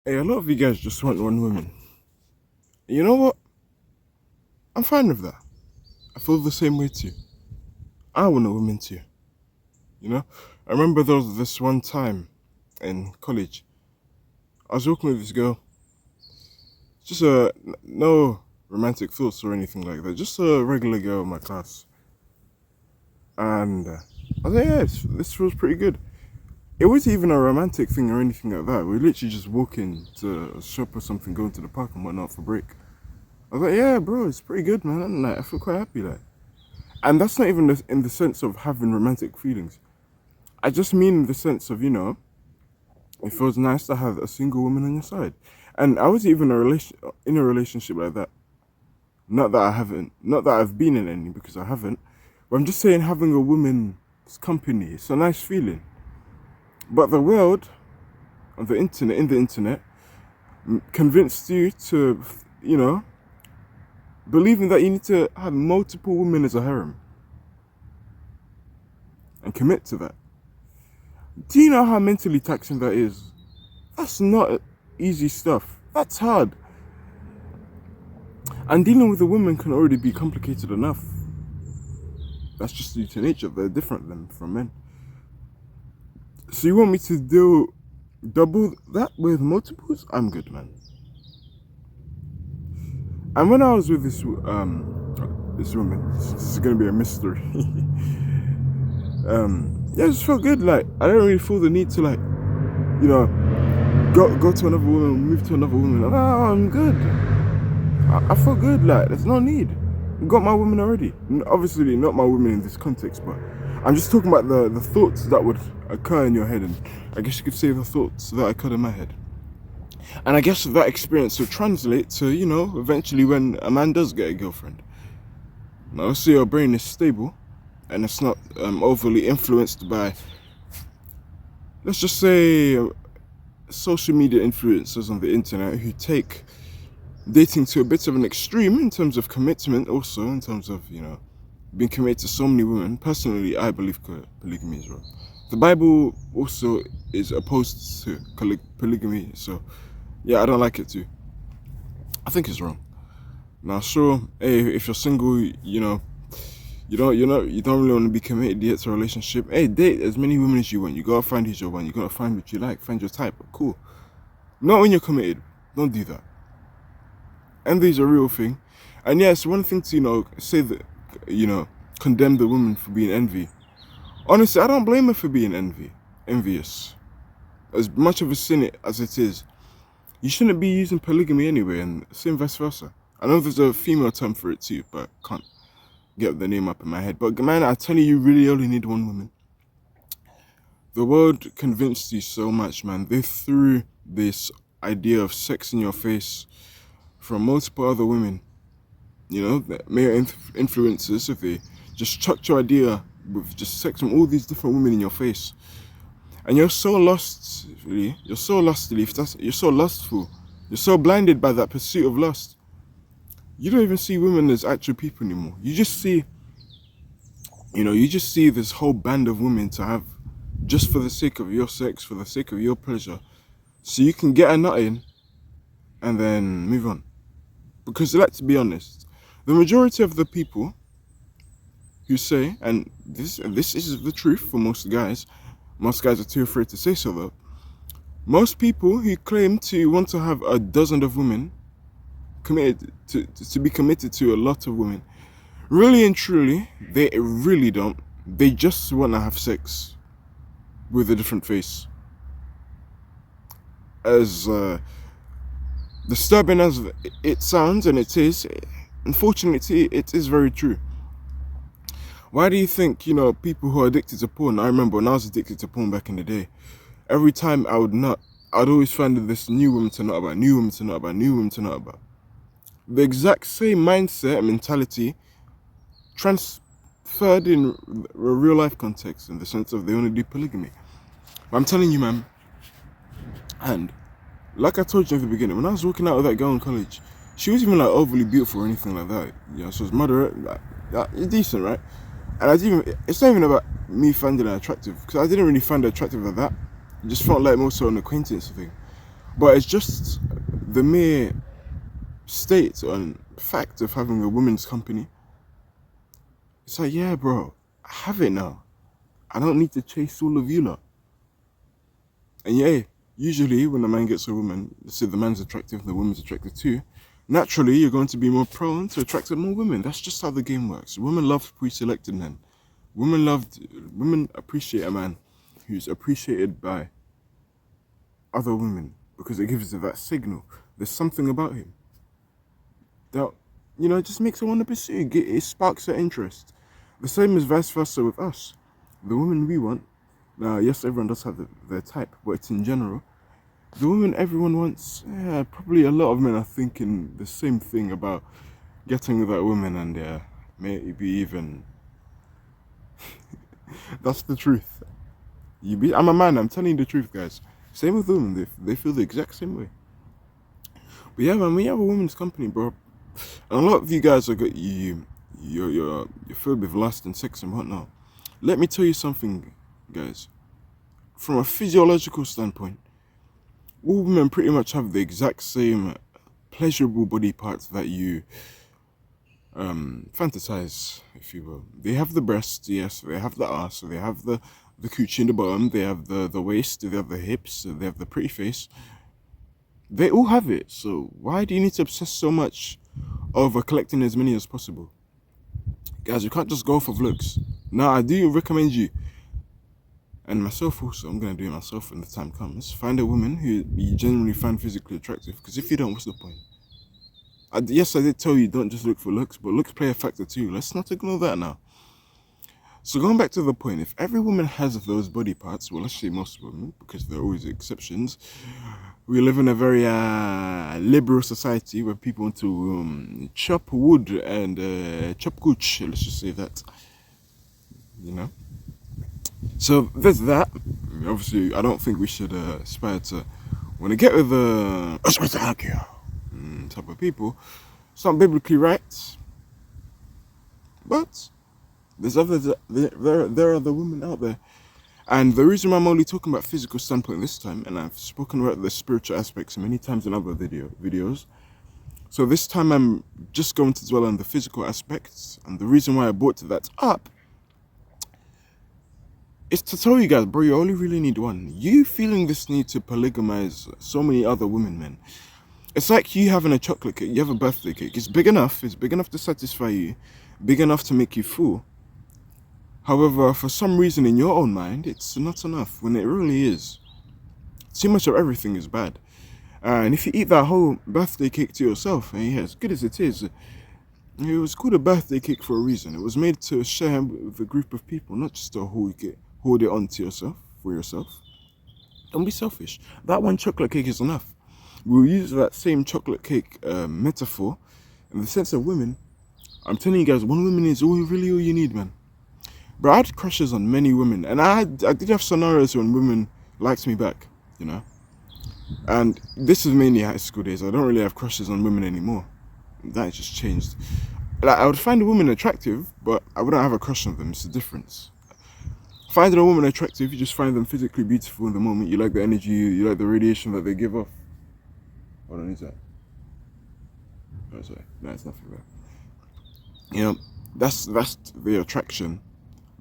Hey, a lot of you guys just want one woman. You know what? I'm fine with that. I feel the same way too. I want a woman too. You know? I remember there was this one time in college. I was walking with this girl. Just no romantic thoughts or anything like that. Just a regular girl in my class. And I was like, yeah, this feels pretty good. It wasn't even a romantic thing or anything like that. We were literally just walking to a shop or something, going to the park and whatnot for break. I was like, yeah, bro, it's pretty good, man. And like, I feel quite happy, like. And that's not even in the sense of having romantic feelings. I just mean in the sense of, it feels nice to have a single woman on your side. And I was even in a relationship like that. Not that I've been in any because I haven't. But I'm just saying having a woman's company, it's a nice feeling. But the world, on the internet, in the internet, convinced you to, believing that you need to have multiple women as a harem and commit to that. Do you know how mentally taxing that is? That's not easy stuff. That's hard. And dealing with a woman can already be complicated enough. That's just due to nature. They're different than from men. So you want me to do double that with multiples? I'm good, man. And when I was with this woman, this is gonna be a mystery. Yeah, it just felt good. Like I don't really feel the need to go to another woman, move to another woman. Oh, I'm good. I feel good. Like there's no need. I got my woman already. Obviously, not my woman in this context, but I'm just talking about the thoughts that would occur in your head, and I guess you could say the thoughts that occurred in my head. And I guess that experience will translate to, eventually when a man does get a girlfriend. Now, let's say your brain is stable and it's not overly influenced by, let's just say, social media influencers on the internet who take dating to a bit of an extreme in terms of commitment, also in terms of, being committed to so many women. Personally, I believe polygamy is wrong. The Bible also is opposed to polygamy, so yeah, I don't like it too. I think it's wrong. Now, sure, hey, if you're single, you don't really want to be committed yet to a relationship. Hey, date as many women as you want. You gotta find who's your one. You gotta find what you like, find your type. Cool. Not when you're committed. Don't do that. Envy is a real thing, and yes, one thing to say that condemn the woman for being honestly, I don't blame her for being envious. As much of a sin as it is, you shouldn't be using polygamy anyway, and same vice versa. I know there's a female term for it too, but can't get the name up in my head. But man, I tell you really only need one woman. The world convinced you so much, man. They threw this idea of sex in your face from multiple other women. Male influencers, if they just chucked your idea with just sex from all these different women in your face. And you're so lost, really. You're so lustful. You're so lustful. You're so blinded by that pursuit of lust. You don't even see women as actual people anymore. You just see this whole band of women to have just for the sake of your sex, for the sake of your pleasure. So you can get a nut in and then move on. Because let's be honest, the majority of the people who say, and this is the truth for most guys are too afraid to say so though. Most people who claim to want to have a dozen of women, committed to be committed to a lot of women, really and truly, they really don't. They just want to have sex with a different face. As disturbing as it sounds, and it is, unfortunately, it is very true. Why do you think, people who are addicted to porn, I remember when I was addicted to porn back in the day, every time I would nut, I'd always find this new woman to nut about, new woman to nut about, new woman to nut about. The exact same mindset and mentality transferred in a real life context, in the sense of they only do polygamy. But I'm telling you, man, and like I told you in the beginning, when I was walking out with that girl in college, she wasn't even like overly beautiful or anything like that. She was moderate, decent, right? And it's not even about me finding her attractive, because I didn't really find her attractive like that. It just felt like more so an acquaintance thing. But it's just the mere state and fact of having a woman's company. It's like, yeah, bro, I have it now. I don't need to chase all of you lot. And yeah, usually when a man gets a woman, let's say the man's attractive and the woman's attractive too, naturally you're going to be more prone to attract more women. That's just how the game works. Women love pre-selected men. Women appreciate a man who's appreciated by other women because it gives her that signal. There's something about him that, it just makes her want to pursue. It sparks her interest. The same as vice versa with us. The women we want, now yes, everyone does have their type, but it's in general. The women everyone wants, probably a lot of men are thinking the same thing about getting with that woman, and maybe even that's the truth. I'm a man, I'm telling you the truth, guys. Same with women, they feel the exact same way. But yeah, man, we have a women's company, bro. And a lot of you guys are good. You're filled with lust and sex and whatnot. Let me tell you something, guys. From a physiological standpoint, all women pretty much have the exact same pleasurable body parts that you fantasize, if you will. They have the breasts, yes. They have the ass. They have the coochie in the bottom. They have the waist. They have the hips. They have the pretty face. They all have it. So why do you need to obsess so much over collecting as many as possible? Guys, you can't just go off of looks. Now, I do recommend you, and myself also, I'm going to do it myself when the time comes, find a woman who you genuinely find physically attractive, because if you don't, what's the point? Yes, I did tell you don't just look for looks, but looks play a factor too. Let's not ignore that now. So going back to the point, if every woman has those body parts, well, let's say most women, because there are always exceptions, we live in a very liberal society where people want to chop wood and chop cooch, let's just say that, So there's that. Obviously, I don't think we should aspire to want to get with the type of people. It's not biblically right, but there's there are other women out there. And the reason why I'm only talking about physical standpoint this time, and I've spoken about the spiritual aspects many times in other videos, so this time I'm just going to dwell on the physical aspects. And the reason why I brought that up is to tell you guys, bro, you only really need one. You feeling this need to polygamize so many other women, man. It's like you having a chocolate cake. You have a birthday cake. It's big enough to satisfy you, big enough to make you full. However, for some reason in your own mind, it's not enough when it really is. Too much of everything is bad. And if you eat that whole birthday cake to yourself, and yeah, as good as it is, it was called a birthday cake for a reason. It was made to share with a group of people, not just to hold it onto yourself, for yourself. Don't be selfish. That one chocolate cake is enough. We'll use that same chocolate cake metaphor in the sense of women. I'm telling you guys, one woman is really all you need, man. Bro, I had crushes on many women, and I did have scenarios when women liked me back, And this is mainly high school days. I don't really have crushes on women anymore. That just changed. Like, I would find a woman attractive, but I wouldn't have a crush on them. It's the difference. Finding a woman attractive, you just find them physically beautiful in the moment. You like the energy, you like the radiation that they give off. Hold on, is that? Oh, sorry. No, it's nothing there. That's the attraction.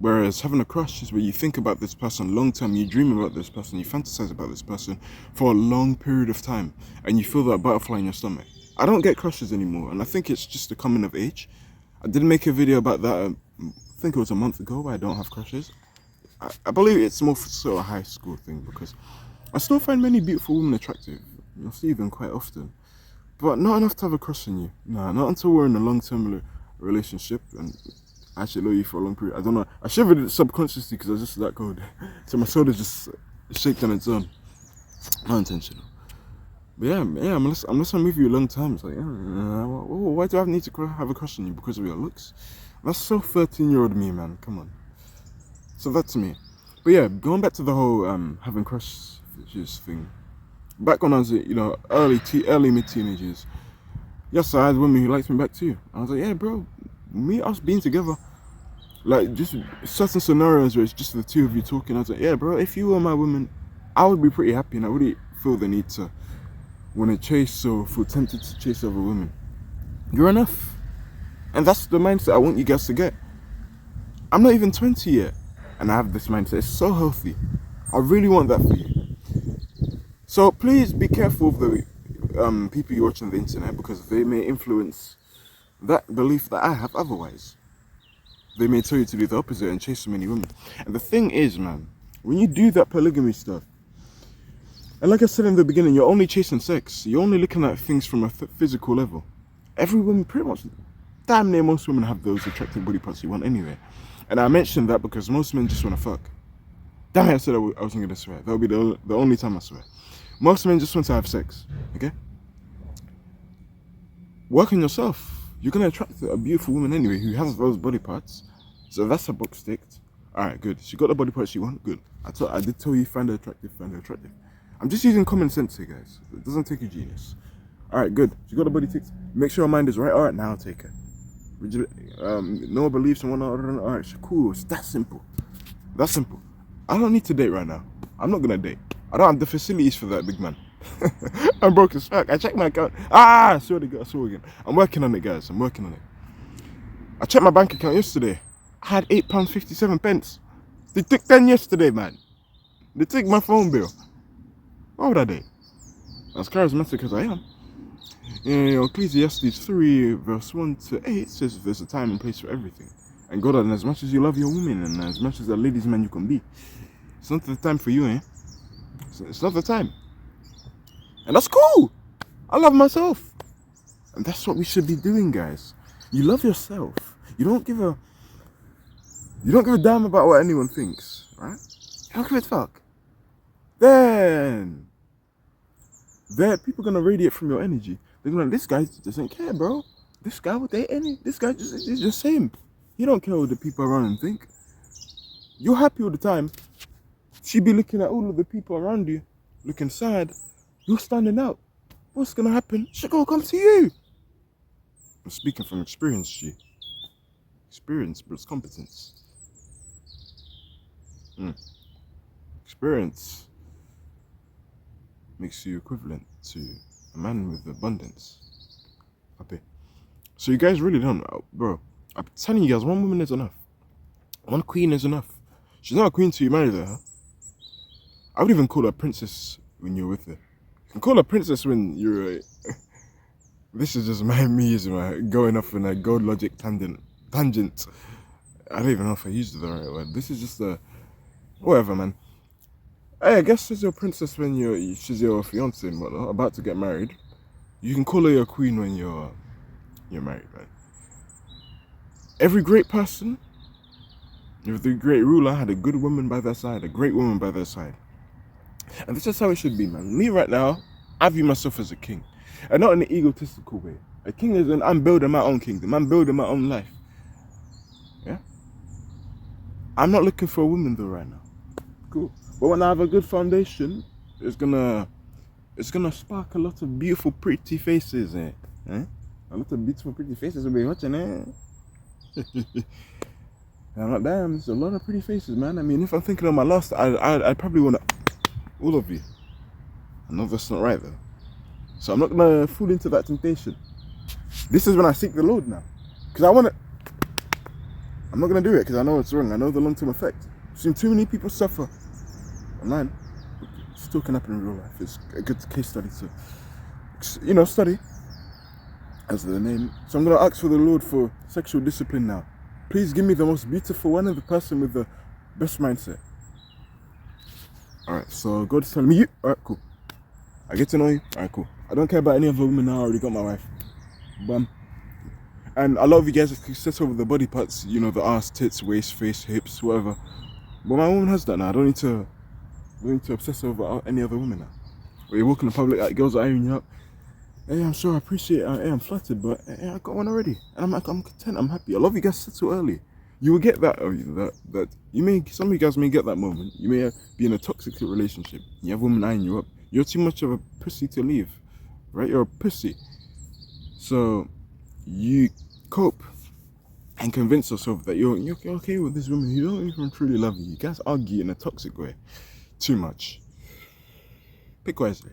Whereas having a crush is where you think about this person long term, you dream about this person, you fantasize about this person for a long period of time, and you feel that butterfly in your stomach. I don't get crushes anymore, and I think it's just a coming of age. I did make a video about that, I think it was a month ago, where I don't have crushes. I believe it's more sort of a high school thing, because I still find many beautiful women attractive. You'll see them quite often. But not enough to have a crush on you. Nah, not until we're in a long-term relationship, and I actually know you for a long period. I don't know. I shivered it subconsciously because I was just that cold. So my shoulder just shaked on its own. Not intentional. But yeah, unless I'm with you a long time, it's like, why do I need to have a crush on you? Because of your looks? That's so 13-year-old me, man. Come on. So that's me. But yeah, going back to the whole having crushes thing. Back when I was, early mid-teenagers, yes, I had women who liked me back too. I was like, yeah, bro, us being together, like just certain scenarios where it's just the two of you talking. I was like, yeah, bro, if you were my woman, I would be pretty happy, and I wouldn't feel the need to want to chase or feel tempted to chase other women. You're enough. And that's the mindset I want you guys to get. I'm not even 20 yet, and I have this mindset. It's so healthy. I really want that for you. So please be careful of the people you watch on the internet, because they may influence that belief that I have otherwise. They may tell you to do the opposite and chase so many women. And the thing is, man, when you do that polygamy stuff, and like I said in the beginning, you're only chasing sex. You're only looking at things from a physical level. Every woman, pretty much, damn near most women have those attractive body parts you want anyway. And I mentioned that because most men just want to fuck. Damn it, I said I wasn't going to swear. That would be the only time I swear. Most men just want to have sex, okay? Work on yourself. You're going to attract a beautiful woman anyway who has those body parts. So that's a box ticked. Alright, good. She got the body parts she wants, good. I did tell you, find her attractive, find her attractive. I'm just using common sense here, guys. It doesn't take a genius. Alright, good. She got the body ticked. Make sure her mind is right. Alright, now I'll take her. No beliefs and whatnot. Alright, cool. It's that simple. That's simple. I don't need to date right now. I'm not gonna date. I don't have the facilities for that, big man. I'm broke as fuck. I checked my account. I saw again. I'm working on it, guys. I'm working on it. I checked my bank account yesterday. I had £8.57. They took 10 yesterday, man. They took my phone bill. Why would I date? As charismatic as I am. Ecclesiastes 3 verse 1 to 8 says there's a time and place for everything. And God, and as much as you love your woman and as much as a ladies man you can be, it's not the time for you, eh? It's not the time. And that's cool. I love myself. And that's what we should be doing, guys. You love yourself. You don't give a damn about what anyone thinks, right? You don't give a fuck. Then people are gonna radiate from your energy. They're gonna, this guy doesn't care, bro. This guy would date any. This guy just is the same. He don't care what the people around him think. You're happy all the time. She be looking at all of the people around you, looking sad. You're standing out. What's gonna happen? She's gonna come to you. I'm speaking from experience, G. Experience builds competence. Experience makes you equivalent to a man with abundance. Okay. So you guys really don't know, bro. I'm telling you guys, one woman is enough. One queen is enough. She's not a queen till you marry her. Huh? I would even call her a princess when you're with her. You can call her princess when you're This is just me going off in a gold logic tangent. I don't even know if I used the right word. This is just a whatever, man. Hey, I guess she's your princess when she's your fiance and whatnot, about to get married. You can call her your queen when you're married, man. Every great person, every great ruler had a good woman by their side, a great woman by their side. And this is how it should be, man. Me right now, I view myself as a king. And not in an egotistical way. A king is I'm building my own kingdom. I'm building my own life. Yeah? I'm not looking for a woman though right now. Cool. But when I have a good foundation, it's gonna spark a lot of beautiful, pretty faces, eh? A lot of beautiful, pretty faces will be watching, eh? I'm like, damn, there's a lot of pretty faces, man. I mean, if I'm thinking of my last, I'd probably want all of you. I know that's not right though. So I'm not gonna fall into that temptation. This is when I seek the Lord now. Because I'm not gonna do it because I know it's wrong. I know the long-term effect. I've seen too many people suffer online. It still can happen in real life. It's a good case study to, study, as the name. So I'm gonna ask for the Lord for sexual discipline now. Please give me the most beautiful one and the person with the best mindset. Alright, so God is telling me you. Alright, cool. I get to know you. Alright, cool. I don't care about any other women now. I already got my wife. Bam. And a lot of you guys have set over the body parts, the ass, tits, waist, face, hips, whatever. But my woman has that now. I don't need to obsess over any other woman now. When you walk in the public, girls are eyeing you up. Hey, I'm sure I appreciate it. Hey, I'm flattered, but hey, I got one already. And I'm content, I'm happy. A lot of you guys settle early. You will get that, some of you guys may get that moment. You may be in a toxic relationship. You have women eyeing you up. You're too much of a pussy to leave, right? You're a pussy. So you cope and convince yourself that you're okay with this woman who don't even truly love you. You guys argue in a toxic way. Too much. Pick wisely.